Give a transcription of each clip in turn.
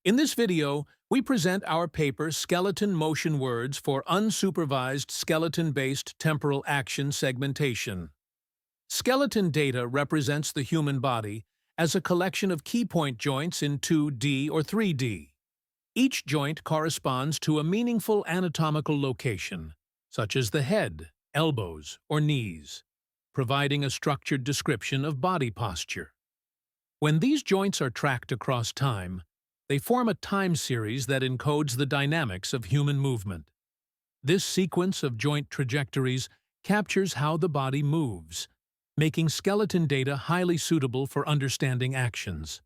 In this video, we present our paper Skeleton Motion Words for Unsupervised Skeleton-Based Temporal Action Segmentation. Skeleton data represents the human body as a collection of key point joints in 2D or 3D. Each joint corresponds to a meaningful anatomical location, such as the head, elbows, or knees, providing a structured description of body posture. When these joints are tracked across time, they form a time series that encodes the dynamics of human movement. This sequence of joint trajectories captures how the body moves, making skeleton data highly suitable for understanding actions.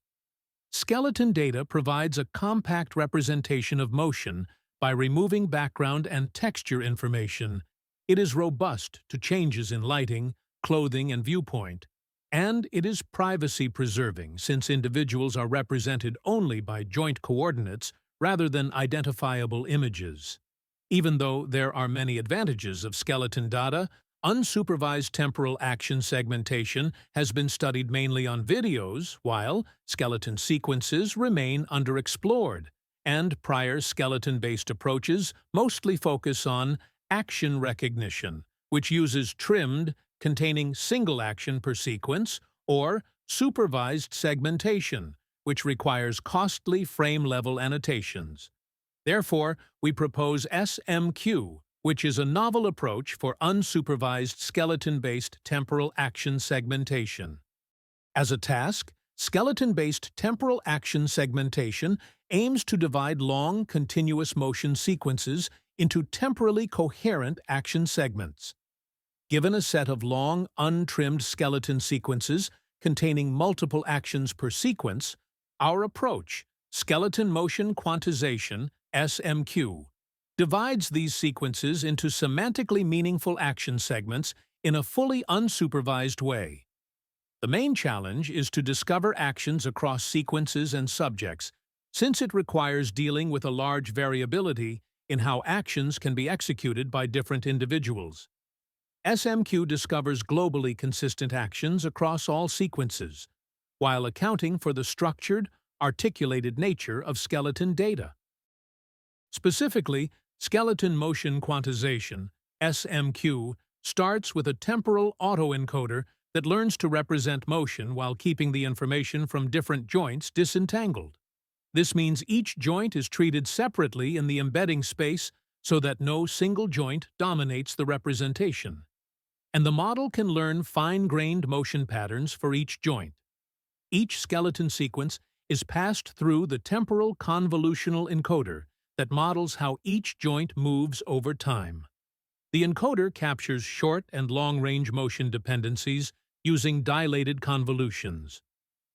Skeleton data provides a compact representation of motion by removing background and texture information. It is robust to changes in lighting, clothing, and viewpoint, and it is privacy-preserving since individuals are represented only by joint coordinates rather than identifiable images. Even though there are many advantages of skeleton data, unsupervised temporal action segmentation has been studied mainly on videos, while skeleton sequences remain underexplored, and prior skeleton-based approaches mostly focus on action recognition, which uses trimmed, containing single action per sequence, or supervised segmentation, which requires costly frame-level annotations. Therefore, we propose SMQ, which is a novel approach for unsupervised skeleton-based temporal action segmentation. As a task, skeleton-based temporal action segmentation aims to divide long, continuous motion sequences into temporally coherent action segments. Given a set of long, untrimmed skeleton sequences containing multiple actions per sequence, our approach, skeleton motion quantization, SMQ, divides these sequences into semantically meaningful action segments in a fully unsupervised way. The main challenge is to discover actions across sequences and subjects, since it requires dealing with a large variability in how actions can be executed by different individuals. SMQ discovers globally consistent actions across all sequences, while accounting for the structured, articulated nature of skeleton data. Specifically, skeleton motion quantization, SMQ, starts with a temporal autoencoder that learns to represent motion while keeping the information from different joints disentangled. This means each joint is treated separately in the embedding space so that no single joint dominates the representation, and the model can learn fine-grained motion patterns for each joint. Each skeleton sequence is passed through the temporal convolutional encoder that models how each joint moves over time. The encoder captures short and long-range motion dependencies using dilated convolutions.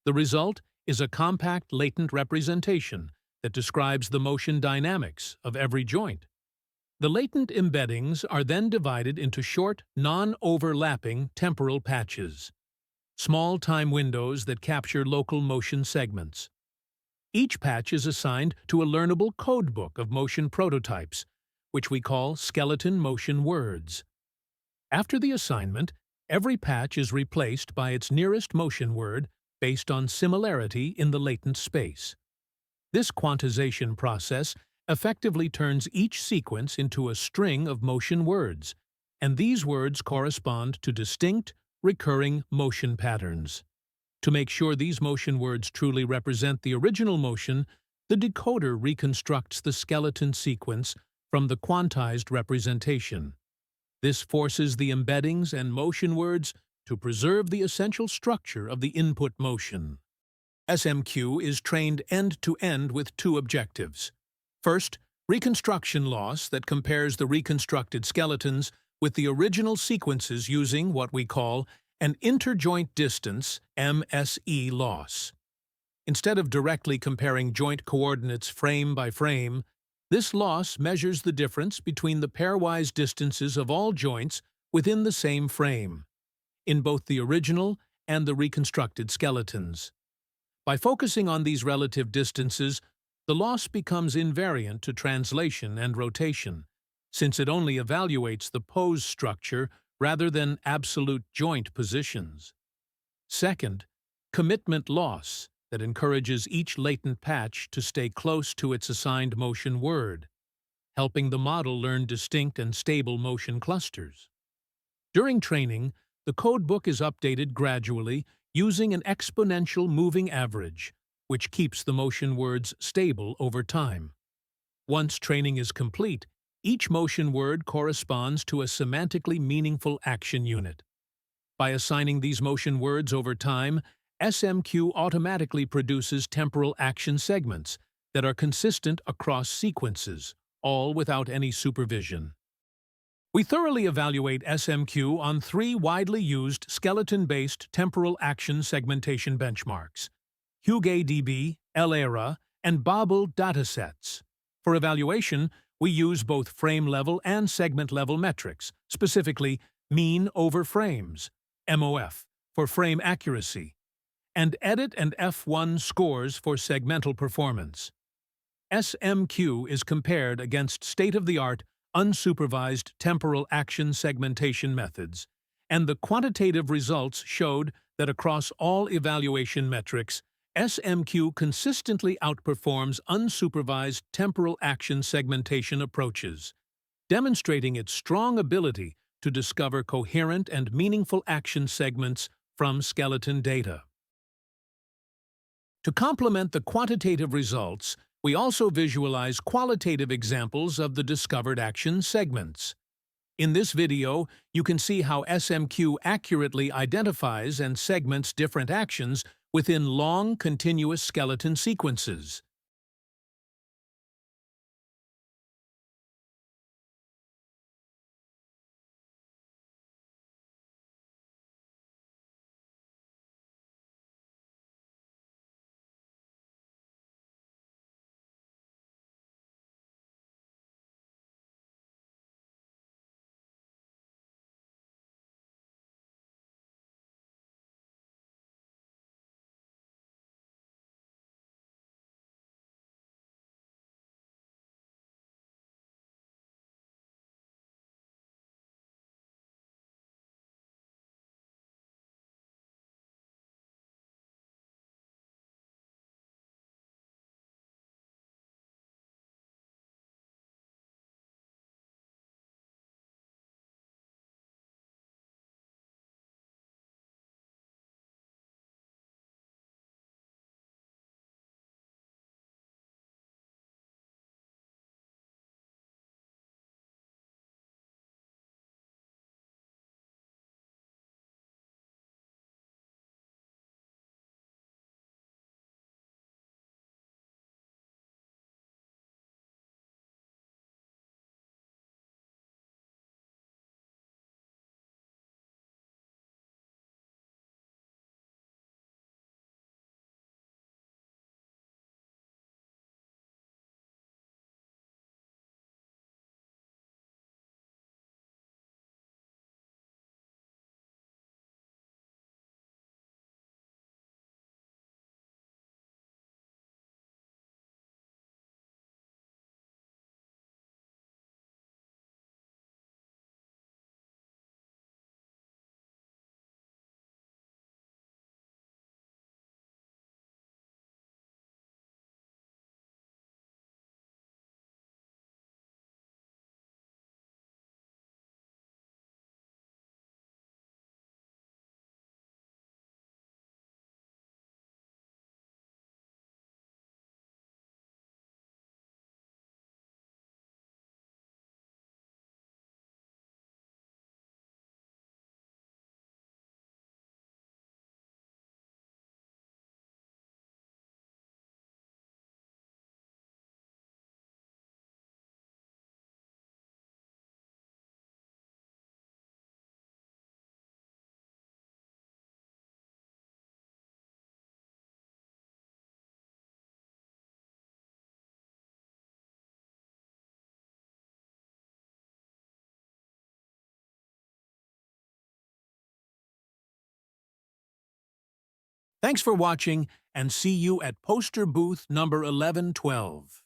The result is a compact latent representation that describes the motion dynamics of every joint. The latent embeddings are then divided into short, non-overlapping temporal patches, small time windows that capture local motion segments. Each patch is assigned to a learnable codebook of motion prototypes, which we call skeleton motion words. After the assignment, every patch is replaced by its nearest motion word based on similarity in the latent space. This quantization process effectively turns each sequence into a string of motion words, and these words correspond to distinct, recurring motion patterns. To make sure these motion words truly represent the original motion, the decoder reconstructs the skeleton sequence from the quantized representation. This forces the embeddings and motion words to preserve the essential structure of the input motion. SMQ is trained end-to-end with two objectives. First, reconstruction loss that compares the reconstructed skeletons with the original sequences using what we call an interjoint distance MSE loss. Instead of directly comparing joint coordinates frame by frame, this loss measures the difference between the pairwise distances of all joints within the same frame, in both the original and the reconstructed skeletons. By focusing on these relative distances, the loss becomes invariant to translation and rotation, since it only evaluates the pose structure rather than absolute joint positions. Second, commitment loss that encourages each latent patch to stay close to its assigned motion word, helping the model learn distinct and stable motion clusters. During training, the codebook is updated gradually using an exponential moving average, which keeps the motion words stable over time. Once training is complete, each motion word corresponds to a semantically meaningful action unit. By assigning these motion words over time, SMQ automatically produces temporal action segments that are consistent across sequences, all without any supervision. We thoroughly evaluate SMQ on 3 widely used skeleton-based temporal action segmentation benchmarks: HuGaDB, LARa, and BABEL datasets. For evaluation, we use both frame-level and segment-level metrics, specifically mean over frames, MOF, for frame accuracy, and edit and F1 scores for segmental performance. SMQ is compared against state-of-the-art, unsupervised temporal action segmentation methods, and the quantitative results showed that across all evaluation metrics, SMQ consistently outperforms unsupervised temporal action segmentation approaches, demonstrating its strong ability to discover coherent and meaningful action segments from skeleton data. To complement the quantitative results, we also visualize qualitative examples of the discovered action segments. In this video, you can see how SMQ accurately identifies and segments different actions within long, continuous skeleton sequences. Thanks for watching, and see you at poster booth number 1112.